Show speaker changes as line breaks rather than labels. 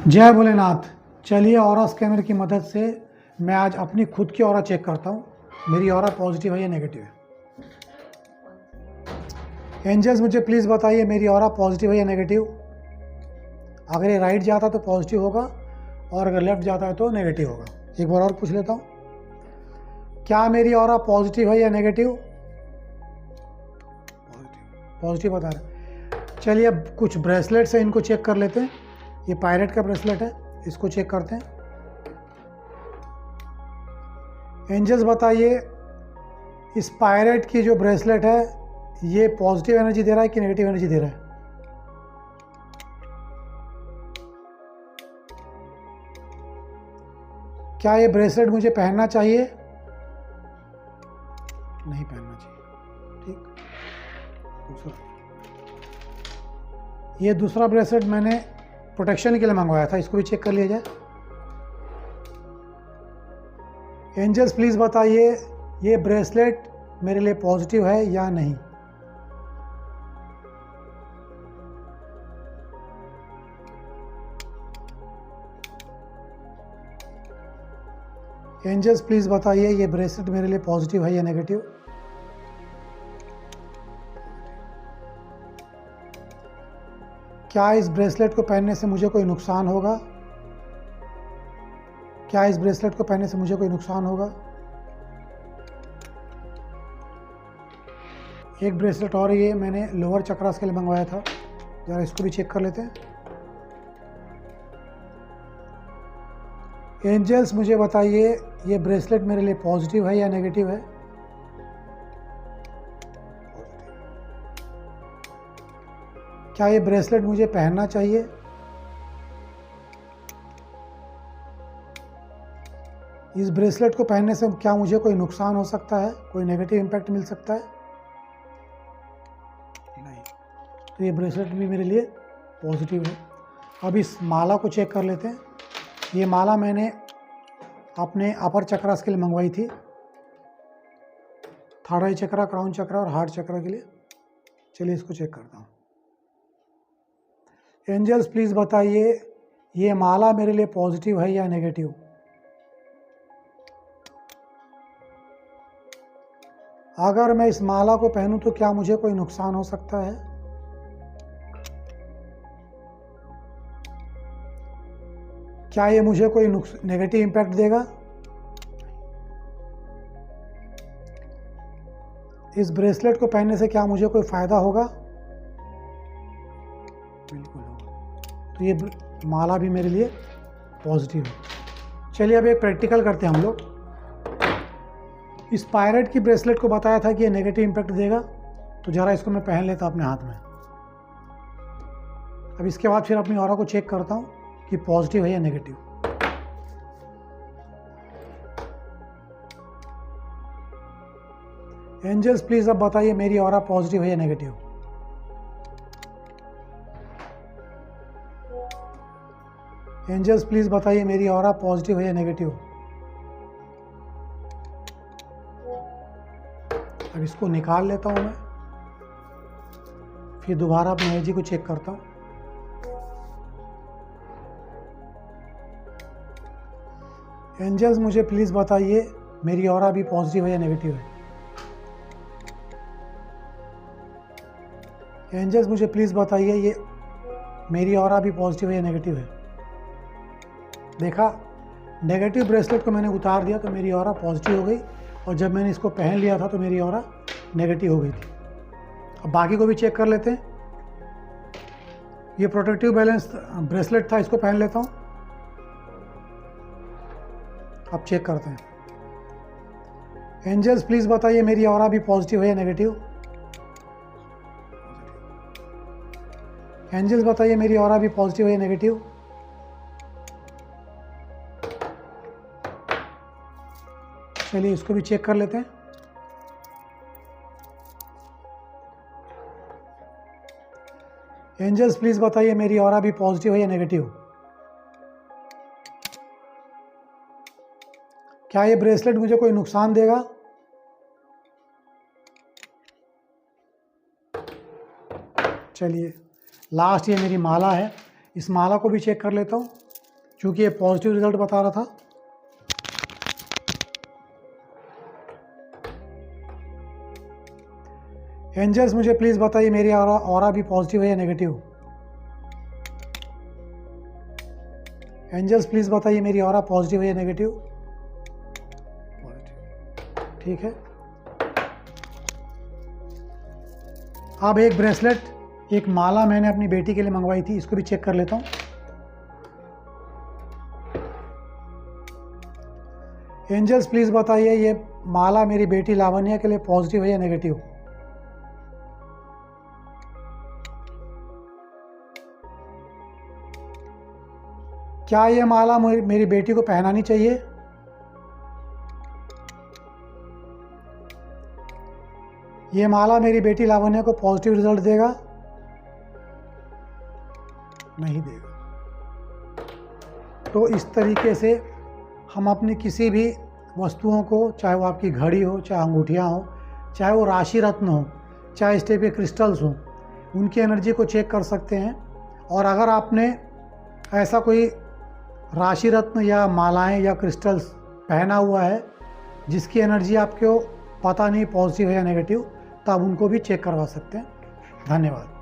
जय भोलेनाथ। चलिए aura scanner की मदद से मैं आज अपनी खुद की ऑरा चेक करता हूँ, मेरी ऑरा पॉजिटिव है या नेगेटिव है। एंजल्स मुझे प्लीज़ बताइए मेरी ऑरा पॉजिटिव है या नेगेटिव। अगर ये राइट जाता तो पॉजिटिव होगा और अगर लेफ्ट जाता है तो नेगेटिव होगा। एक बार और पूछ लेता हूँ, क्या मेरी ऑरा पॉजिटिव है या नेगेटिव। पॉजिटिव बता रहा है। चलिए अब कुछ ब्रेसलेट से इनको चेक कर लेते हैं। ये पायरेट का ब्रेसलेट है, इसको चेक करते हैं। एंजल्स बताइए इस पायरेट की जो ब्रेसलेट है ये पॉजिटिव एनर्जी दे रहा है कि नेगेटिव एनर्जी दे रहा है। क्या ये ब्रेसलेट मुझे पहनना चाहिए? नहीं पहनना चाहिए। ठीक। दूसरा, ये दूसरा ब्रेसलेट मैंने प्रोटेक्शन के लिए मंगवाया था, इसको भी चेक कर लिया जाए। एंजल्स प्लीज़ बताइए ये ब्रेसलेट मेरे लिए पॉजिटिव है या नहीं। एंजल्स प्लीज़ बताइए ये ब्रेसलेट मेरे लिए पॉजिटिव है या नेगेटिव। क्या इस ब्रेसलेट को पहनने से मुझे कोई नुकसान होगा? क्या इस ब्रेसलेट को पहनने से मुझे कोई नुकसान होगा? एक ब्रेसलेट और ये मैंने लोअर चक्रास के लिए मंगवाया था, ज़रा इसको भी चेक कर लेते हैं। एंजल्स मुझे बताइए ये ब्रेसलेट मेरे लिए पॉजिटिव है या नेगेटिव है। क्या ये ब्रेसलेट मुझे पहनना चाहिए? इस ब्रेसलेट को पहनने से क्या मुझे कोई नुकसान हो सकता है, कोई नेगेटिव इम्पैक्ट मिल सकता है? नहीं। तो ये ब्रेसलेट भी मेरे लिए पॉजिटिव है। अब इस माला को चेक कर लेते हैं। ये माला मैंने अपने अपर चक्रास के लिए मंगवाई थी, थर्ड आई चक्रा, क्राउन चक्रा और हार्ट चक्रा के लिए। चलिए इसको चेक करता हूँ। एंजल्स प्लीज़ बताइए ये माला मेरे लिए पॉजिटिव है या नेगेटिव। अगर मैं इस माला को पहनूं तो क्या मुझे कोई नुकसान हो सकता है? क्या ये मुझे कोई नेगेटिव इम्पैक्ट देगा? इस ब्रेसलेट को पहनने से क्या मुझे कोई फ़ायदा होगा? बिल्कुल होगा। तो ये माला भी मेरे लिए पॉजिटिव है। चलिए अब एक प्रैक्टिकल करते हैं हम लोग। इस पायरेट की ब्रेसलेट को बताया था कि ये नेगेटिव इम्पैक्ट देगा, तो ज़रा इसको मैं पहन लेता अपने हाथ में। अब इसके बाद फिर अपनी ऑरा को चेक करता हूँ कि पॉजिटिव है या नेगेटिव। एंजल्स प्लीज़ अब बताइए मेरी ऑरा पॉजिटिव है या नेगेटिव। एंजल्स प्लीज़ बताइए मेरी ऑरा पॉजिटिव है या नेगेटिव। अब इसको निकाल लेता हूँ मैं, फिर दोबारा अपनी एनर्जी को चेक करता हूँ। एंजल्स मुझे प्लीज़ बताइए मेरी ऑरा भी पॉजिटिव है या नेगेटिव है। एंजल्स मुझे प्लीज़ बताइए ये मेरी ऑरा भी पॉजिटिव है या नेगेटिव है। देखा, नेगेटिव ब्रेसलेट को मैंने उतार दिया तो मेरी ऑरा पॉजिटिव हो गई, और जब मैंने इसको पहन लिया था तो मेरी ऑरा नेगेटिव हो गई थी। अब बाकी को भी चेक कर लेते हैं। ये प्रोटेक्टिव बैलेंस ब्रेसलेट था, इसको पहन लेता हूँ। अब चेक करते हैं। एंजल्स प्लीज़ बताइए मेरी ऑरा भी पॉजिटिव है या नेगेटिव। एंजल्स बताइए मेरी ऑरा भी पॉजिटिव है या नेगेटिव। चलिए इसको भी चेक कर लेते हैं। एंजल्स प्लीज़ बताइए मेरी ऑरा भी पॉजिटिव है या नेगेटिव। क्या ये ब्रेसलेट मुझे कोई नुकसान देगा? चलिए लास्ट ये मेरी माला है, इस माला को भी चेक कर लेता हूँ। क्योंकि ये पॉजिटिव रिजल्ट बता रहा था। एंजल्स मुझे प्लीज़ बताइए मेरी ऑरा भी पॉजिटिव है या नेगेटिव। एंजल्स प्लीज़ बताइए मेरी ऑरा पॉजिटिव है या नेगेटिव। पॉजिटिव, ठीक है। अब एक ब्रेसलेट, एक माला मैंने अपनी बेटी के लिए मंगवाई थी, इसको भी चेक कर लेता हूँ। एंजल्स प्लीज़ बताइए ये माला मेरी बेटी लावण्या के लिए पॉजिटिव है या नेगेटिव। क्या ये माला मेरी बेटी को पहनानी चाहिए। ये माला मेरी बेटी लावण्या को पॉजिटिव रिजल्ट देगा, नहीं देगा। तो इस तरीके से हम अपनी किसी भी वस्तुओं को, चाहे वो आपकी घड़ी हो, चाहे अंगूठियाँ हो, चाहे वो राशि रत्न हो, चाहे इस टाइप के क्रिस्टल्स हों, उनकी एनर्जी को चेक कर सकते हैं। और अगर आपने ऐसा कोई राशि रत्न या मालाएं या क्रिस्टल्स पहना हुआ है जिसकी एनर्जी आपको पता नहीं पॉजिटिव है या नेगेटिव, तो आप उनको भी चेक करवा सकते हैं। धन्यवाद।